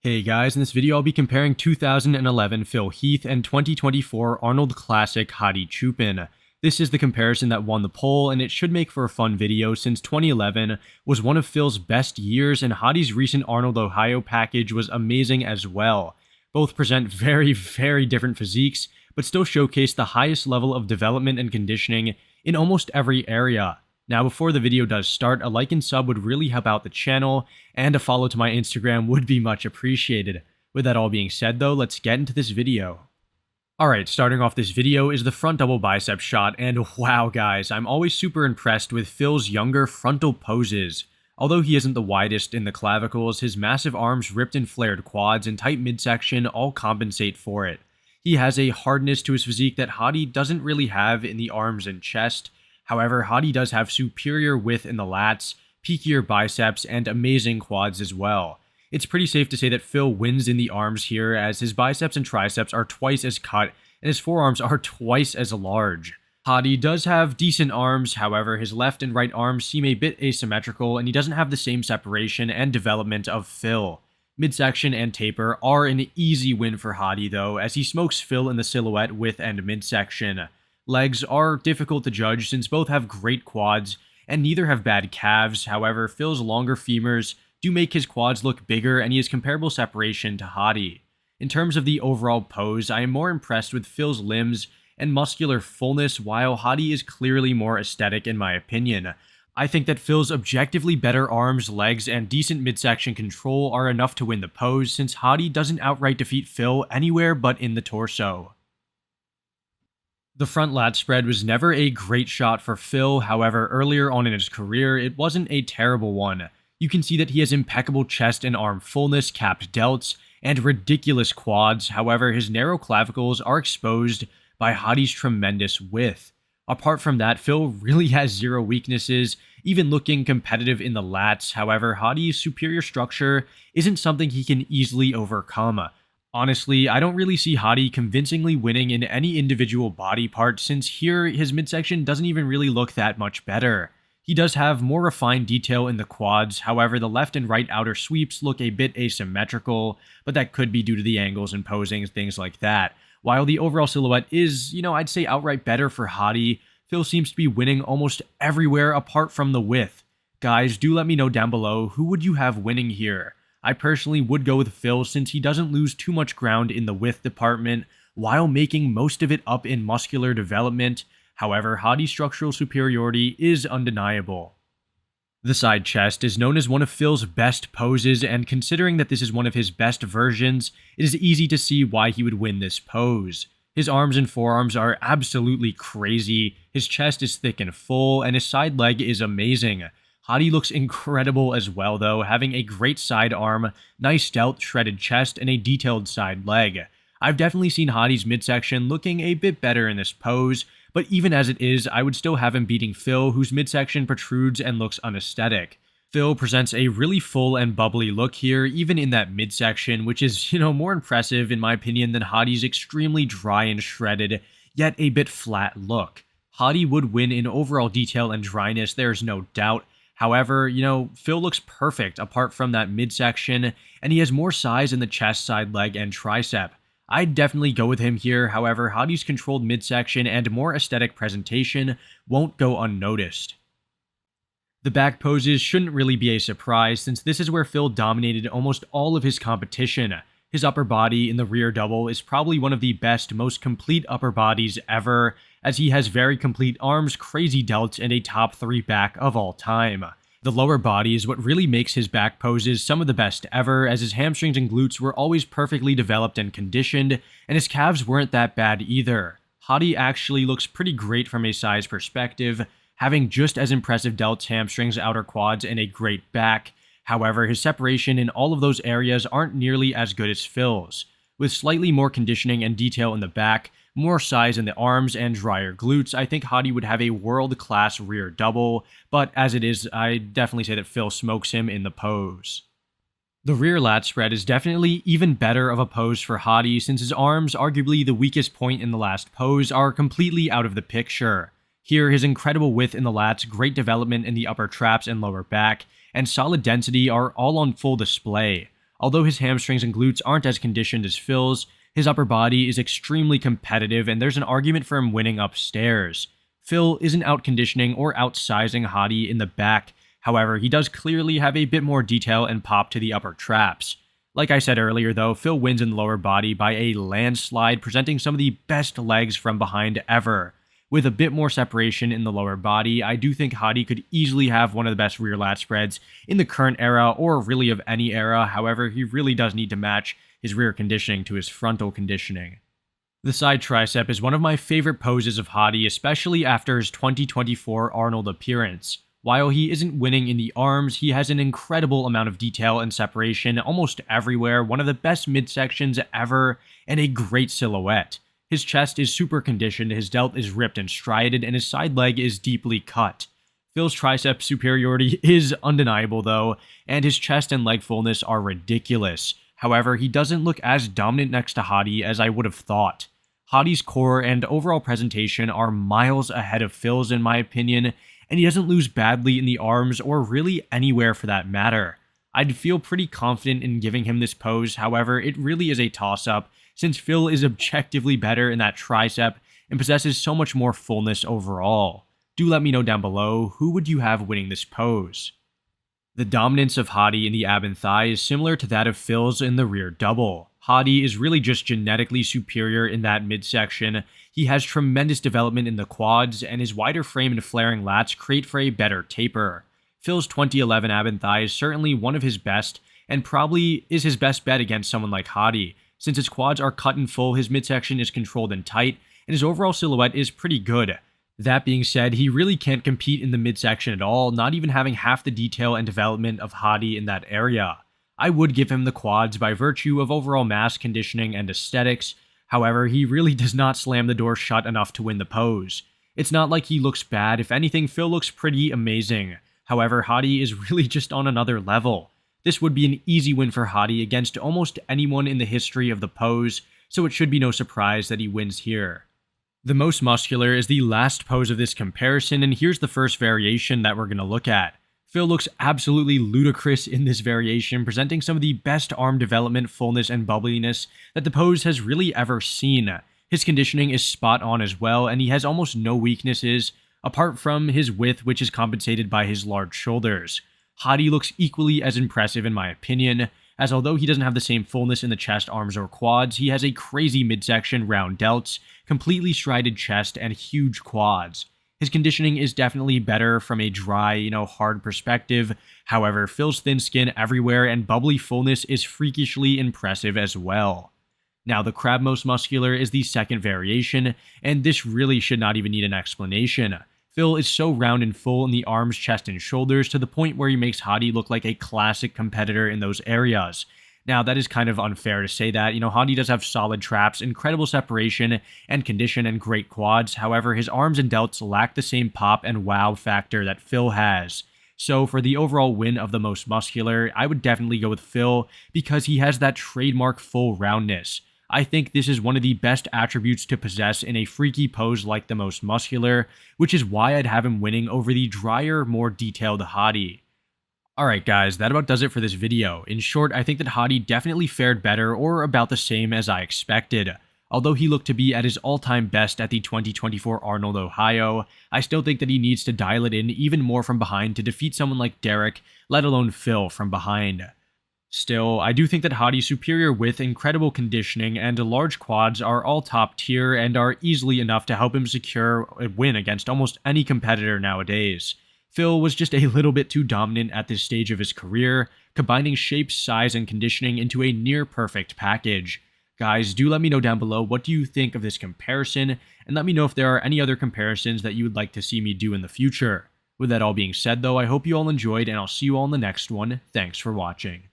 Hey guys, in this video I'll be comparing 2011 Phil Heath and 2024 Arnold Classic Hadi Choopan. This is the comparison that won the poll, and it should make for a fun video since 2011 was one of Phil's best years and Hadi's recent Arnold Ohio package was amazing as well. Both present very different physiques, but still showcase the highest level of development and conditioning in almost every area. Now, before the video does start, a like and sub would really help out the channel, and a follow to my Instagram would be much appreciated. With that all being said though, let's get into this video. Alright, starting off this video is the front double bicep shot, and wow guys, I'm always super impressed with Phil's younger frontal poses. Although he isn't the widest in the clavicles, his massive arms, ripped and flared quads, and tight midsection all compensate for it. He has a hardness to his physique that Hadi doesn't really have in the arms and chest. However, Hadi does have superior width in the lats, peakier biceps, and amazing quads as well. It's pretty safe to say that Phil wins in the arms here, as his biceps and triceps are twice as cut, and his forearms are twice as large. Hadi does have decent arms, however, his left and right arms seem a bit asymmetrical, and he doesn't have the same separation and development of Phil. Midsection and taper are an easy win for Hadi though, as he smokes Phil in the silhouette width and midsection. Legs are difficult to judge since both have great quads and neither have bad calves. However, Phil's longer femurs do make his quads look bigger and he has comparable separation to Hadi. In terms of the overall pose, I am more impressed with Phil's limbs and muscular fullness, while Hadi is clearly more aesthetic in my opinion. I think that Phil's objectively better arms, legs, and decent midsection control are enough to win the pose, since Hadi doesn't outright defeat Phil anywhere but in the torso. The front lat spread was never a great shot for Phil, however earlier on in his career it wasn't a terrible one. You can see that he has impeccable chest and arm fullness, capped delts, and ridiculous quads. However, his narrow clavicles are exposed by Hadi's tremendous width. Apart from that, Phil really has zero weaknesses, even looking competitive in the lats. However, Hadi's superior structure isn't something he can easily overcome. Honestly, I don't really see Hadi convincingly winning in any individual body part, since here his midsection doesn't even really look that much better. He does have more refined detail in the quads, however the left and right outer sweeps look a bit asymmetrical, but that could be due to the angles and posing and things like that. While the overall silhouette is, I'd say outright better for Hadi, Phil seems to be winning almost everywhere apart from the width. Guys, do let me know down below, who would you have winning here? I personally would go with Phil since he doesn't lose too much ground in the width department while making most of it up in muscular development. However, Hadi's structural superiority is undeniable. The side chest is known as one of Phil's best poses, and considering that this is one of his best versions, it is easy to see why he would win this pose. His arms and forearms are absolutely crazy, his chest is thick and full, and his side leg is amazing. Hadi looks incredible as well though, having a great side arm, nice delt, shredded chest, and a detailed side leg. I've definitely seen Hadi's midsection looking a bit better in this pose, but even as it is, I would still have him beating Phil, whose midsection protrudes and looks unaesthetic. Phil presents a really full and bubbly look here, even in that midsection, which is, more impressive in my opinion than Hadi's extremely dry and shredded, yet a bit flat look. Hadi would win in overall detail and dryness, there's no doubt. However, Phil looks perfect apart from that midsection, and he has more size in the chest, side leg, and tricep. I'd definitely go with him here, however, Hadi's controlled midsection and more aesthetic presentation won't go unnoticed. The back poses shouldn't really be a surprise, since this is where Phil dominated almost all of his competition. His upper body in the rear double is probably one of the best, most complete upper bodies ever, as he has very complete arms, crazy delts, and a top 3 back of all time. The lower body is what really makes his back poses some of the best ever, as his hamstrings and glutes were always perfectly developed and conditioned, and his calves weren't that bad either. Hadi actually looks pretty great from a size perspective, having just as impressive delts, hamstrings, outer quads, and a great back. However, his separation in all of those areas aren't nearly as good as Phil's. With slightly more conditioning and detail in the back, more size in the arms, and drier glutes, I think Hadi would have a world-class rear double, but as it is, I definitely say that Phil smokes him in the pose. The rear lat spread is definitely even better of a pose for Hadi, since his arms, arguably the weakest point in the last pose, are completely out of the picture. Here, his incredible width in the lats, great development in the upper traps and lower back, and solid density are all on full display. Although his hamstrings and glutes aren't as conditioned as Phil's, his upper body is extremely competitive and there's an argument for him winning upstairs. Phil isn't out-conditioning or outsizing Hadi in the back, however, he does clearly have a bit more detail and pop to the upper traps. Like I said earlier though, Phil wins in the lower body by a landslide, presenting some of the best legs from behind ever. With a bit more separation in the lower body, I do think Hadi could easily have one of the best rear lat spreads in the current era or really of any era, however, he really does need to match his rear conditioning to his frontal conditioning. The side tricep is one of my favorite poses of Hadi, especially after his 2024 Arnold appearance. While he isn't winning in the arms, he has an incredible amount of detail and separation almost everywhere, one of the best midsections ever, and a great silhouette. His chest is super conditioned, his delt is ripped and striated, and his side leg is deeply cut. Phil's tricep superiority is undeniable though, and his chest and leg fullness are ridiculous. However, he doesn't look as dominant next to Hadi as I would have thought. Hadi's core and overall presentation are miles ahead of Phil's in my opinion, and he doesn't lose badly in the arms or really anywhere for that matter. I'd feel pretty confident in giving him this pose, however, it really is a toss-up, since Phil is objectively better in that tricep and possesses so much more fullness overall. Do let me know down below, who would you have winning this pose? The dominance of Hadi in the ab and thigh is similar to that of Phil's in the rear double. Hadi is really just genetically superior in that midsection. He has tremendous development in the quads, and his wider frame and flaring lats create for a better taper. Phil's 2011 ab and thigh is certainly one of his best, and probably is his best bet against someone like Hadi. Since his quads are cut and full, his midsection is controlled and tight, and his overall silhouette is pretty good. That being said, he really can't compete in the midsection at all, not even having half the detail and development of Hadi in that area. I would give him the quads by virtue of overall mass conditioning and aesthetics, however, he really does not slam the door shut enough to win the pose. It's not like he looks bad, if anything, Phil looks pretty amazing. However, Hadi is really just on another level. This would be an easy win for Hadi against almost anyone in the history of the pose, so it should be no surprise that he wins here. The most muscular is the last pose of this comparison, and here's the first variation that we're going to look at. Phil looks absolutely ludicrous in this variation, presenting some of the best arm development, fullness, and bubbliness that the pose has really ever seen. His conditioning is spot on as well, and he has almost no weaknesses, apart from his width, which is compensated by his large shoulders. Hadi looks equally as impressive in my opinion, as although he doesn't have the same fullness in the chest, arms, or quads, he has a crazy midsection, round delts, completely strided chest, and huge quads. His conditioning is definitely better from a dry, hard perspective. However, Phil's thin skin everywhere and bubbly fullness is freakishly impressive as well. Now, the crab most muscular is the second variation, and this really should not even need an explanation. Phil is so round and full in the arms, chest, and shoulders to the point where he makes Hadi look like a classic competitor in those areas. Now, that is kind of unfair to say that. Hadi does have solid traps, incredible separation and condition, and great quads. However, his arms and delts lack the same pop and wow factor that Phil has. So for the overall win of the most muscular, I would definitely go with Phil because he has that trademark full roundness. I think this is one of the best attributes to possess in a freaky pose like the most muscular, which is why I'd have him winning over the drier, more detailed Hadi. Alright guys, that about does it for this video. In short, I think that Hadi definitely fared better or about the same as I expected. Although he looked to be at his all-time best at the 2024 Arnold Ohio, I still think that he needs to dial it in even more from behind to defeat someone like Derek, let alone Phil from behind. Still, I do think that Hadi's superior width, incredible conditioning, and large quads are all top tier and are easily enough to help him secure a win against almost any competitor nowadays. Phil was just a little bit too dominant at this stage of his career, combining shape, size, and conditioning into a near-perfect package. Guys, do let me know down below what do you think of this comparison, and let me know if there are any other comparisons that you would like to see me do in the future. With that all being said though, I hope you all enjoyed, and I'll see you all in the next one. Thanks for watching.